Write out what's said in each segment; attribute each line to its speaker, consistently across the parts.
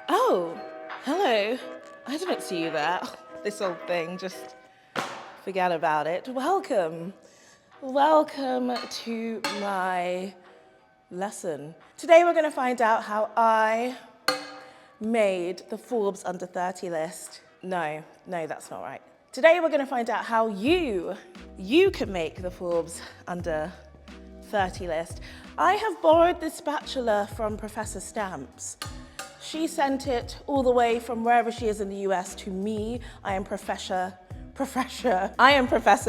Speaker 1: Oh, hello. I didn't see you there. This old thing, just forget about it. Welcome. Welcome to my lesson. Today we're going to find out how I made the Forbes Under 30 list. No, that's not right. Today we're going to find out how you can make the Forbes Under 30 list. I have borrowed this spatula from Professor Stamps. She sent it all the way from wherever she is in the US to me. I am Professor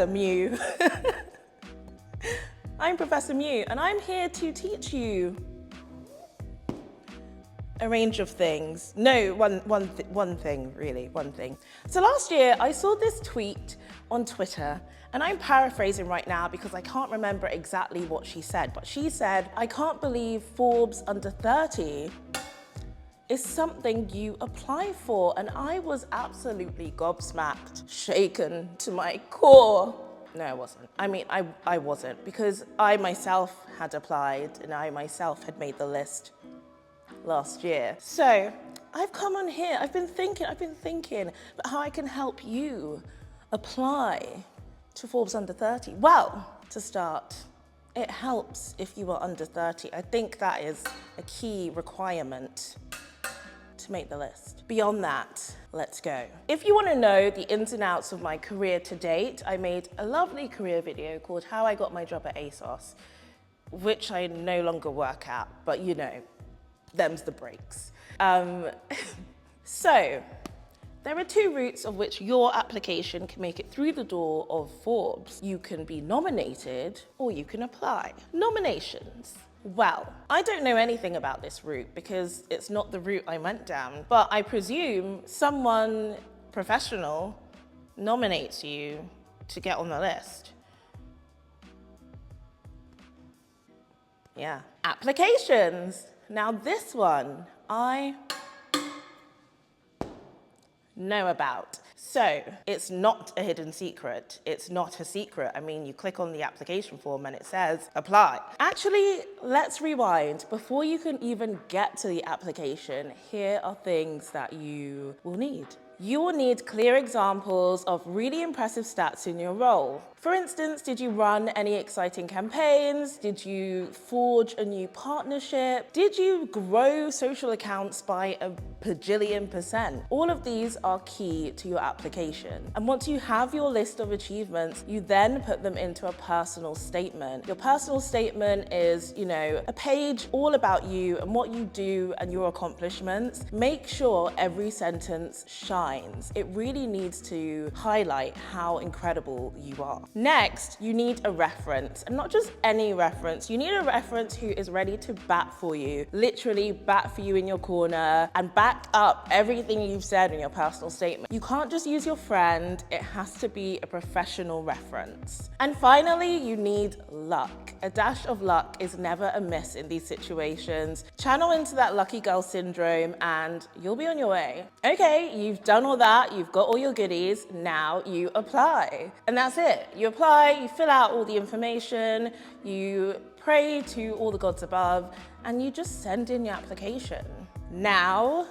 Speaker 1: Mew. I'm Professor Mew, and I'm here to teach you a range of things. No, one thing, really, one thing. So last year, I saw this tweet on Twitter, and I'm paraphrasing right now because I can't remember exactly what she said, but she said, "I can't believe Forbes Under 30 is something you apply for." And I was absolutely gobsmacked, shaken to my core. No, I wasn't. I mean, I wasn't, because I myself had applied and I myself had made the list last year. So I've come on here, I've been thinking about how I can help you apply to Forbes Under 30. Well, to start, it helps if you are under 30. I think that is a key requirement to make the list. Beyond that, let's go. If you want to know the ins and outs of my career to date, I made a lovely career video called How I Got My Job at ASOS, which I no longer work at, but you know, them's the breaks. So, there are two routes of which your application can make it through the door of Forbes. You can be nominated or you can apply. Nominations. Well, I don't know anything about this route because it's not the route I went down, but I presume someone professional nominates you to get on the list. Yeah. Applications. Now this one, I know about. So it's not a hidden secret. It's not a secret. I mean, you click on the application form and it says apply. Actually, let's rewind. Before you can even get to the application, here are things that you will need. You will need clear examples of really impressive stats in your role. For instance, did you run any exciting campaigns? Did you forge a new partnership? Did you grow social accounts by a bajillion %? All of these are key to your application. And once you have your list of achievements, you then put them into a personal statement. Your personal statement is, you know, a page all about you and what you do and your accomplishments. Make sure every sentence shines. It really needs to highlight how incredible you are. Next, you need a reference, and not just any reference. You need a reference who is ready to bat for you, literally bat for you in your corner and back up everything you've said in your personal statement. You can't just use your friend, it has to be a professional reference. And finally, you need luck. A dash of luck is never amiss in these situations. Channel into that lucky girl syndrome and you'll be on your way. Okay, you've done all that, you've got all your goodies, now you apply. And that's it. You apply, you fill out all the information, you pray to all the gods above, and you just send in your application. Now,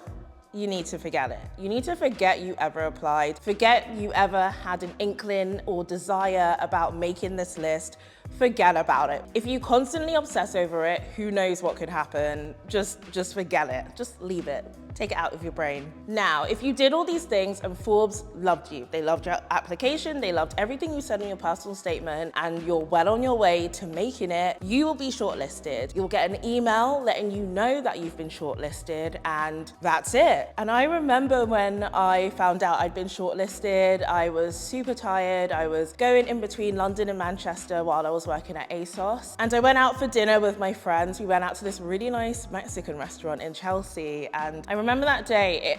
Speaker 1: you need to forget it. You need to forget you ever applied, forget you ever had an inkling or desire about making this list. Forget about it. If you constantly obsess over it, who knows what could happen? Just forget it. Just leave it. Take it out of your brain. Now, if you did all these things and Forbes loved you, they loved your application, they loved everything you said in your personal statement, and you're well on your way to making it, you will be shortlisted. You'll get an email letting you know that you've been shortlisted, and that's it. And I remember when I found out I'd been shortlisted, I was super tired. I was going in between London and Manchester while I was working at ASOS. And I went out for dinner with my friends. We went out to this really nice Mexican restaurant in Chelsea, and I remember that day,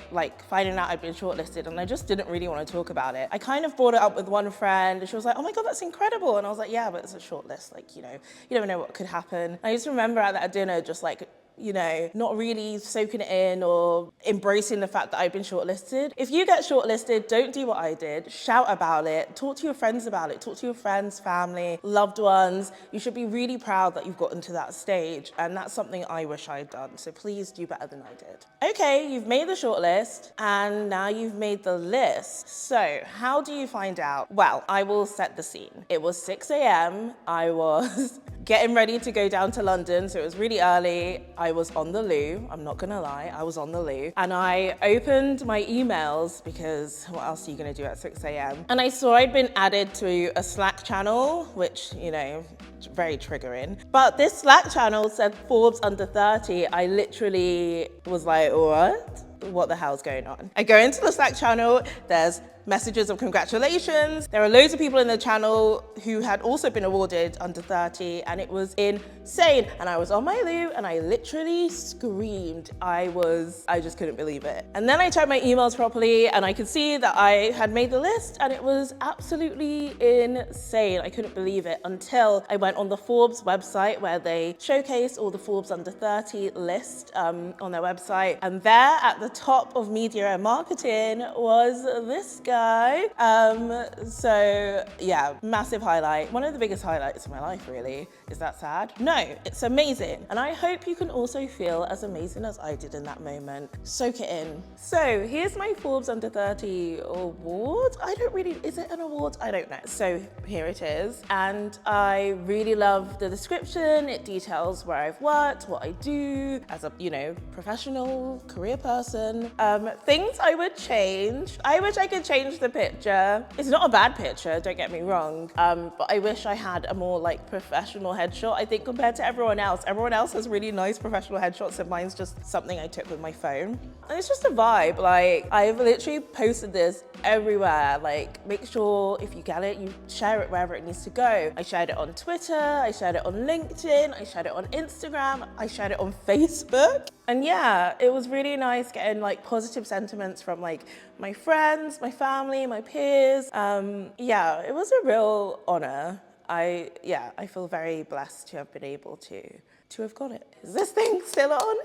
Speaker 1: finding out I'd been shortlisted, and I just didn't really want to talk about it. I kind of brought it up with one friend, and she was like, "Oh my God, that's incredible." And I was like, "Yeah, but it's a shortlist, you know, you never know what could happen." I just remember at that dinner just you know, not really soaking it in or embracing the fact that I've been shortlisted. If you get shortlisted, don't do what I did. Shout about it. Talk to your friends about it. Talk to your friends, family, loved ones. You should be really proud that you've gotten to that stage. And that's something I wish I'd done. So please do better than I did. Okay, you've made the shortlist and now you've made the list. So how do you find out? Well, I will set the scene. It was 6 a.m. I was getting ready to go down to London, so it was really early. I was on the loo, I'm not gonna lie, I was on the loo. And I opened my emails because what else are you gonna do at 6 a.m? And I saw I'd been added to a Slack channel, which, you know, very triggering. But this Slack channel said Forbes Under 30. I literally was like, what the hell's going on? I go into the Slack channel, there's messages of congratulations. There are loads of people in the channel who had also been awarded under 30 and it was insane. And I was on my loo and I literally screamed. I just couldn't believe it. And then I checked my emails properly and I could see that I had made the list and it was absolutely insane. I couldn't believe it until I went on the Forbes website where they showcase all the Forbes Under 30 list on their website. And there at the top of media and marketing was this guy. So yeah, massive highlight. One of the biggest highlights of my life, really. Is that sad? No, it's amazing. And I hope you can also feel as amazing as I did in that moment. Soak it in. So here's my Forbes Under 30 award. Is it an award? I don't know. So here it is. And I really love the description. It details where I've worked, what I do as a, you know, professional career person. Things I would change. I wish I could change the picture. It's not a bad picture, don't get me wrong, but I wish I had a more like professional headshot, I think, compared to everyone else. Everyone else has really nice professional headshots and mine's just something I took with my phone. And it's just a vibe. Like, I've literally posted this everywhere. Like, make sure if you get it, you share it wherever it needs to go. I shared it on Twitter, I shared it on LinkedIn, I shared it on Instagram, I shared it on Facebook. And yeah, it was really nice getting like positive sentiments from like my friends, my family, my peers. Yeah, it was a real honor. I feel very blessed to have been able to have got it. Is this thing still on?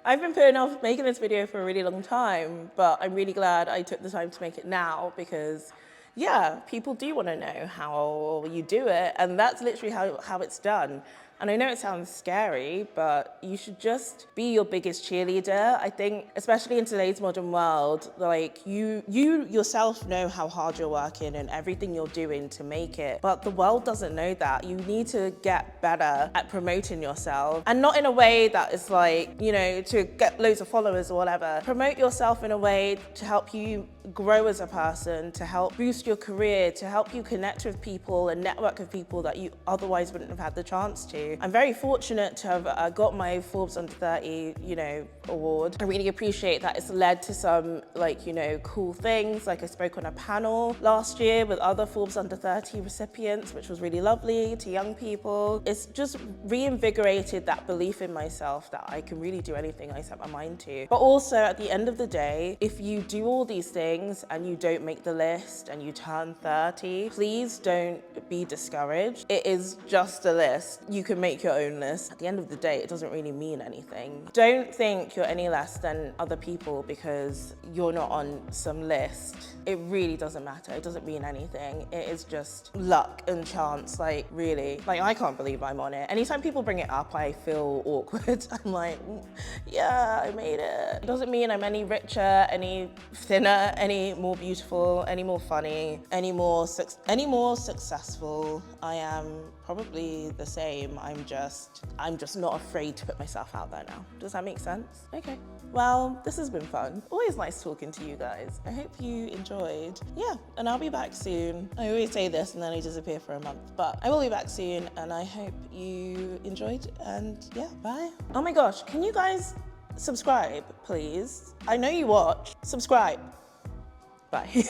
Speaker 1: I've been putting off making this video for a really long time, but I'm really glad I took the time to make it now because yeah, people do want to know how you do it, and that's literally how it's done. And I know it sounds scary, but you should just be your biggest cheerleader. I think, especially in today's modern world, like you yourself know how hard you're working and everything you're doing to make it. But the world doesn't know that. You need to get better at promoting yourself, and not in a way that is like, you know, to get loads of followers or whatever. Promote yourself in a way to help you grow as a person, to help boost your career, to help you connect with people and network with people that you otherwise wouldn't have had the chance to. I'm very fortunate to have got my Forbes Under 30, you know, award. I really appreciate that it's led to some, like, you know, cool things. Like, I spoke on a panel last year with other Forbes Under 30 recipients, which was really lovely, to young people. It's just reinvigorated that belief in myself that I can really do anything I set my mind to. But also, at the end of the day, if you do all these things and you don't make the list and you turn 30, please don't be discouraged. It is just a list. You can make your own list. At the end of the day, it doesn't really mean anything. Don't think you're any less than other people because you're not on some list. It really doesn't matter. It doesn't mean anything. It is just luck and chance, like, really. Like, I can't believe I'm on it. Anytime people bring it up, I feel awkward. I'm like, yeah, I made it. It doesn't mean I'm any richer, any thinner, any more beautiful, any more funny, any more successful. I am probably the same. I'm just not afraid to put myself out there now. Does that make sense? Okay. Well, this has been fun. Always nice talking to you guys. I hope you enjoyed. Yeah, and I'll be back soon. I always say this and then I disappear for a month, but I will be back soon and I hope you enjoyed, and yeah, bye. Oh my gosh, can you guys subscribe, please? I know you watch. Subscribe. Bye.